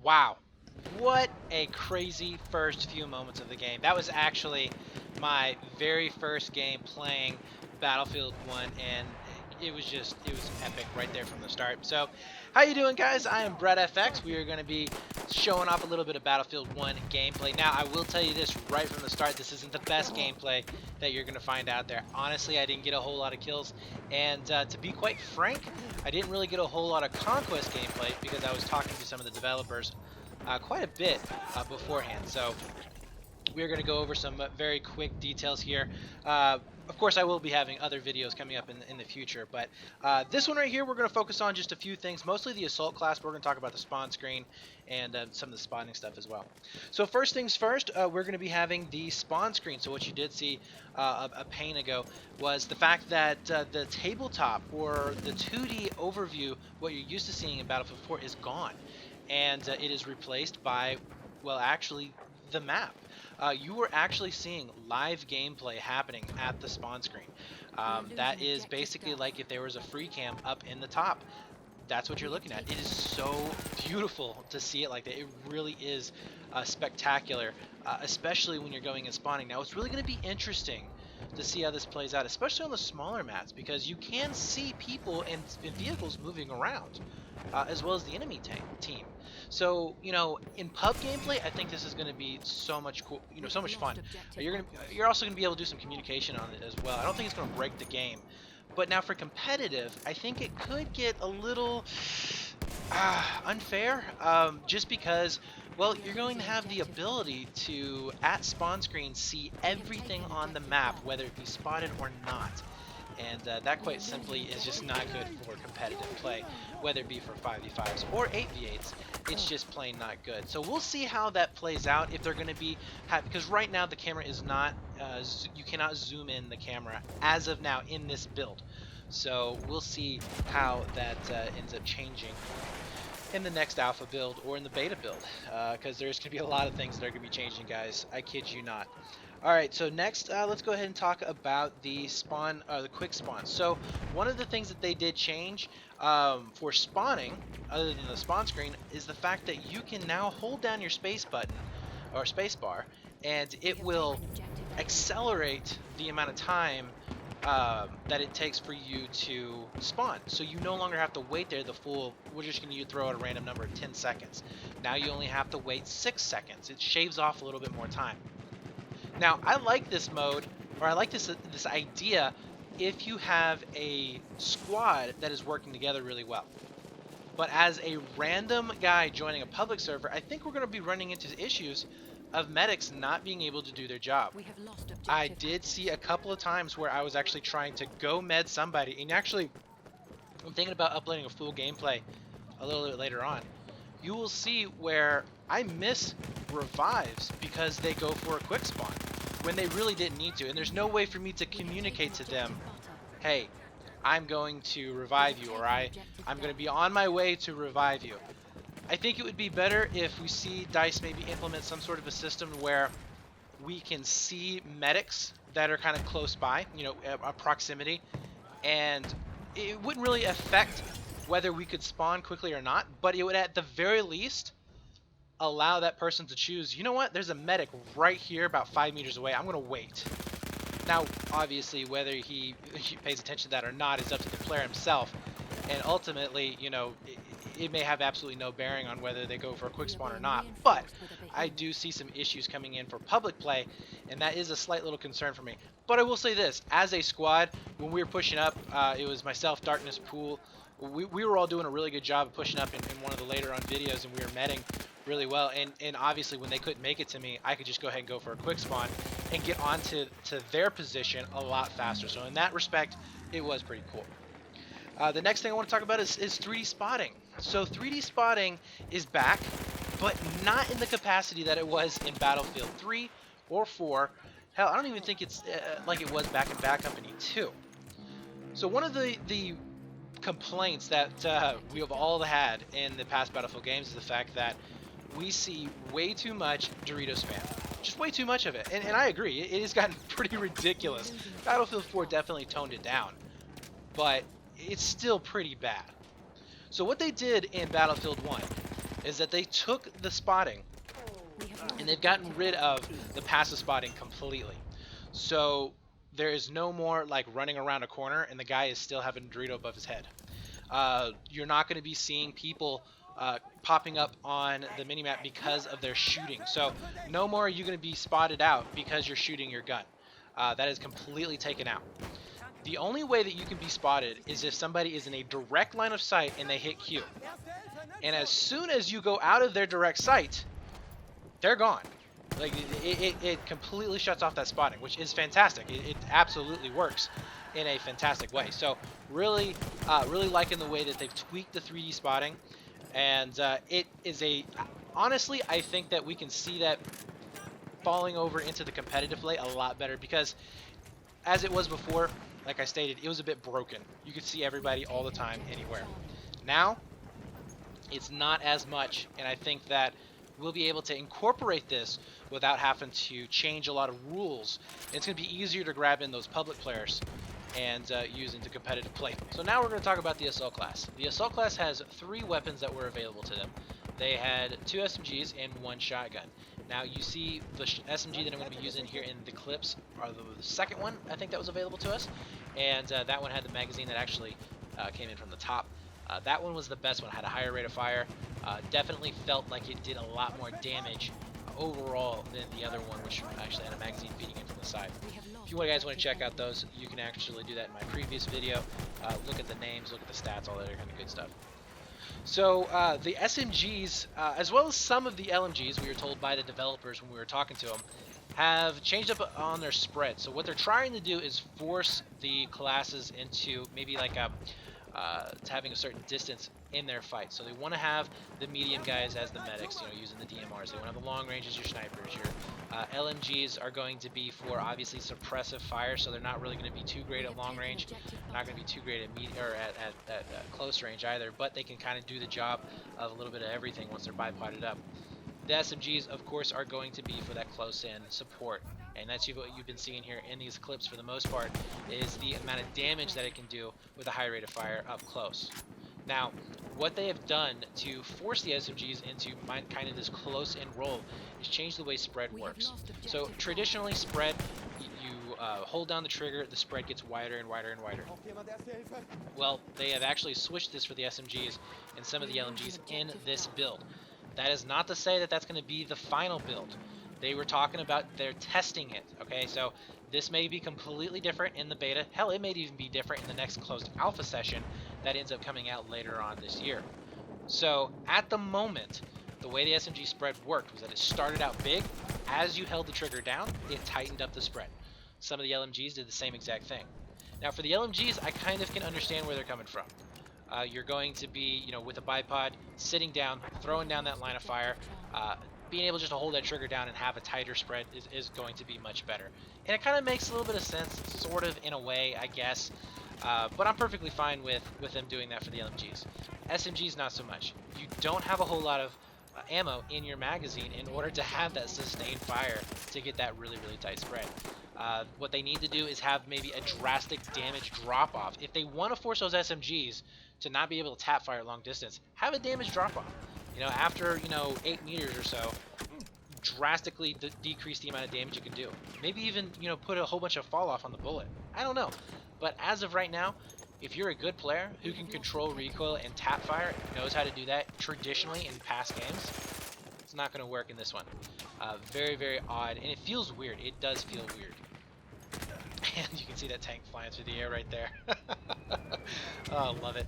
Wow, what a crazy first few moments of the game. That was actually my very first game playing Battlefield 1, and it was epic right there from the start. So, how you doing, guys? I am Brett FX. We are going to be showing off a little bit of Battlefield 1 gameplay. Now, I will tell you this right from the start, this isn't the best gameplay that you're going to find out there. Honestly, I didn't get a whole lot of kills, and to be quite frank, I didn't really get a whole lot of Conquest gameplay because I was talking to some of the developers quite a bit beforehand. So we're going to go over some very quick details here. Of course, I will be having other videos coming up in the future, but this one right here, we're going to focus on just a few things, mostly the Assault class. We're going to talk about the spawn screen and some of the spawning stuff as well. So first things first, we're going to be having the spawn screen. So what you did see a pane ago was the fact that the tabletop or the 2D overview, what you're used to seeing in Battlefield 4, is gone. And it is replaced by, well, actually, the map. You were actually seeing live gameplay happening at the spawn screen. That is basically like if there was a free cam up in the top. That's what you're looking at. It is so beautiful to see it like that. It really is spectacular, especially when you're going and spawning. Now, it's really going to be interesting to see how this plays out, especially on the smaller maps, because you can see people and vehicles moving around, as well as the enemy team. So, in pub gameplay, I think this is going to be so much cool, so much fun. You're also going to be able to do some communication on it as well. I don't think it's going to break the game. But now for competitive, I think it could get a little unfair, just because, well, you're going to have the ability to, at spawn screen, see everything on the map, whether it be spotted or not. And that quite simply is just not good for competitive play, whether it be for 5v5s or 8v8s. It's just plain not good. So we'll see how that plays out, if they're going to be, because right now the camera is not, you cannot zoom in the camera as of now in this build. So we'll see how that ends up changing in the next alpha build or in the beta build, because there's going to be a lot of things that are going to be changing, guys. I kid you not. Alright, so next, let's go ahead and talk about the spawn, the quick spawn. So one of the things that they did change for spawning, other than the spawn screen, is the fact that you can now hold down your space button, or space bar, and it will accelerate the amount of time that it takes for you to spawn. So you no longer have to wait there the full, we're just going to throw out a random number of 10 seconds. Now you only have to wait 6 seconds. It shaves off a little bit more time. Now, I like this mode, or I like this idea, if you have a squad that is working together really well. But as a random guy joining a public server, I think we're going to be running into issues of medics not being able to do their job. I did see a couple of times where I was actually trying to go med somebody, and actually, I'm thinking about uploading a full gameplay a little bit later on. You will see where I miss revives because they go for a quick spawn when they really didn't need to, and there's no way for me to communicate to them, hey, I'm going to revive you, or I'm going to be on my way to revive you. I think it would be better if we see DICE maybe implement some sort of a system where we can see medics that are kind of close by, a proximity, and it wouldn't really affect whether we could spawn quickly or not, but it would at the very least allow that person to choose, you know what, there's a medic right here about 5 meters away, I'm going to wait. Now, obviously, whether he pays attention to that or not is up to the player himself, and ultimately, it may have absolutely no bearing on whether they go for a quick spawn or not, but I do see some issues coming in for public play, and that is a slight little concern for me. But I will say this, as a squad, when we were pushing up, it was myself, Darkness, Pool, we were all doing a really good job of pushing up in one of the later on videos, and we were medding really well, and obviously when they couldn't make it to me, I could just go ahead and go for a quick spawn and get onto their position a lot faster. So in that respect, it was pretty cool. The next thing I want to talk about is 3D spotting. So 3D spotting is back, but not in the capacity that it was in Battlefield 3 or 4. Hell, I don't even think it's like it was back in Bad Company 2. So one of the complaints that we have all had in the past Battlefield games is the fact that we see way too much Dorito spam. Just way too much of it. And I agree, it has gotten pretty ridiculous. Battlefield 4 definitely toned it down, but it's still pretty bad. So what they did in Battlefield 1 is that they took the spotting and they've gotten rid of the passive spotting completely. So there is no more like running around a corner and the guy is still having Dorito above his head. You're not going to be seeing people popping up on the minimap because of their shooting. So no more are you going to be spotted out because you're shooting your gun. That is completely taken out. The only way that you can be spotted is if somebody is in a direct line of sight and they hit Q. And as soon as you go out of their direct sight, they're gone. Like it completely shuts off that spotting, which is fantastic. It absolutely works in a fantastic way. So really liking the way that they've tweaked the 3D spotting, and it is honestly, I think that we can see that falling over into the competitive play a lot better, because as it was before, like I stated, it was a bit broken. You could see everybody all the time, anywhere. Now, it's not as much, and I think that we'll be able to incorporate this without having to change a lot of rules. It's going to be easier to grab in those public players and use into competitive play. So now we're going to talk about the Assault class. The Assault class has 3 weapons that were available to them. They had 2 SMGs and 1 shotgun. Now you see the SMG that I'm going to be using here in the clips are the second one, I think, that was available to us, and that one had the magazine that actually came in from the top. That one was the best one, had a higher rate of fire. Definitely felt like it did a lot more damage overall than the other one, which actually had a magazine feeding in from the side. If you guys want to check out those, you can actually do that in my previous video. Look at the names, look at the stats, all that other kind of good stuff. So the SMGs, as well as some of the LMGs, we were told by the developers when we were talking to them, have changed up on their spread. So what they're trying to do is force the classes into maybe like to having a certain distance in their fight. So they want to have the medium guys as the medics, using the DMRs. They want to have the long range as your snipers. Your LMGs are going to be for obviously suppressive fire, so they're not really going to be too great at long range, not going to be too great at close range either, but they can kind of do the job of a little bit of everything once they're bipoded up. The SMGs, of course, are going to be for that close-in support, and that's what you've been seeing here in these clips for the most part, is the amount of damage that it can do with a high rate of fire up close. Now, what they have done to force the SMGs into kind of this close-in role is change the way spread works. So traditionally, spread, you hold down the trigger, the spread gets wider and wider and wider. Well, they have actually switched this for the SMGs and some of the LMGs in this build. That is not to say that that's going to be the final build. They were talking about they're testing it, okay? So this may be completely different in the beta. Hell, it may even be different in the next closed alpha session that ends up coming out later on this year. So at the moment, the way the SMG spread worked was that it started out big. As you held the trigger down, it tightened up the spread. Some of the LMGs did the same exact thing. Now for the LMGs, I kind of can understand where they're coming from. You're going to be, with a bipod, sitting down, throwing down that line of fire. Being able just to hold that trigger down and have a tighter spread is going to be much better. And it kind of makes a little bit of sense, sort of, in a way, I guess. But I'm perfectly fine with them doing that for the LMGs. SMGs, not so much. You don't have a whole lot of ammo in your magazine in order to have that sustained fire to get that really, really tight spread. What they need to do is have maybe a drastic damage drop-off. If they want to force those SMGs to not be able to tap fire long distance, have a damage drop-off. After, 8 meters or so, drastically decrease the amount of damage you can do. Maybe even, put a whole bunch of fall off on the bullet. I don't know. But as of right now, if you're a good player who can control recoil and tap fire, knows how to do that traditionally in past games, it's not going to work in this one. Very, very odd, and it feels weird. It does feel weird. And you can see that tank flying through the air right there. Oh, love it.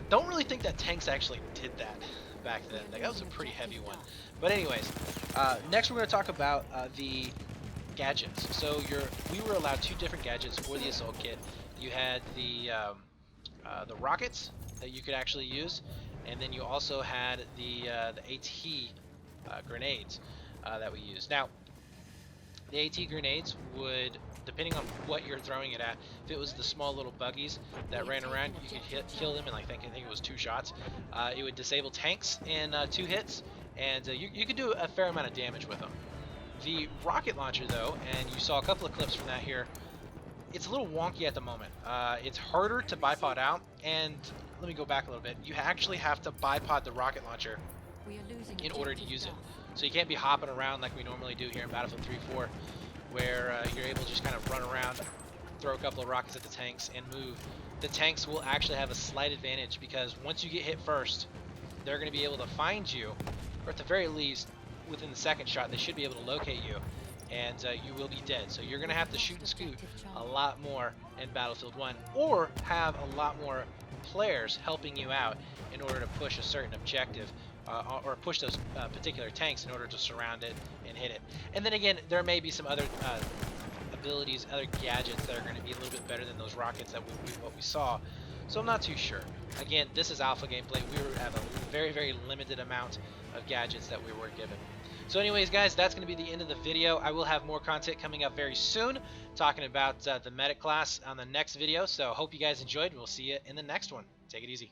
Don't really think that tanks actually did that back then. That was a pretty heavy one. But anyways, next we're going to talk about the gadgets. So we were allowed 2 different gadgets for the assault kit. You had the rockets that you could actually use, and then you also had the AT grenades that we used. Now, the AT grenades would, depending on what you're throwing it at, if it was the small little buggies that ran around, you could kill them in I think it was 2 shots. It would disable tanks in 2 hits, and you could do a fair amount of damage with them. The rocket launcher, though, and you saw a couple of clips from that here, it's a little wonky at the moment. It's harder to bipod out, and let me go back a little bit. You actually have to bipod the rocket launcher in order to use it. So you can't be hopping around like we normally do here in Battlefield 3-4, where you're able to just kind of run around, throw a couple of rockets at the tanks, and move. The tanks will actually have a slight advantage because once you get hit first, they're going to be able to find you, or at the very least, within the second shot, they should be able to locate you, and you will be dead. So you're going to have to shoot and scoot a lot more in Battlefield 1, or have a lot more players helping you out in order to push a certain objective, or push those particular tanks in order to surround it and hit it. And then again, there may be some other abilities, other gadgets that are going to be a little bit better than those rockets that what we saw. So I'm not too sure. Again, this is alpha gameplay. We have a very, very limited amount of gadgets that we were given. So anyways, guys, that's going to be the end of the video. I will have more content coming up very soon, talking about the medic class on the next video. So hope you guys enjoyed, and we'll see you in the next one. Take it easy.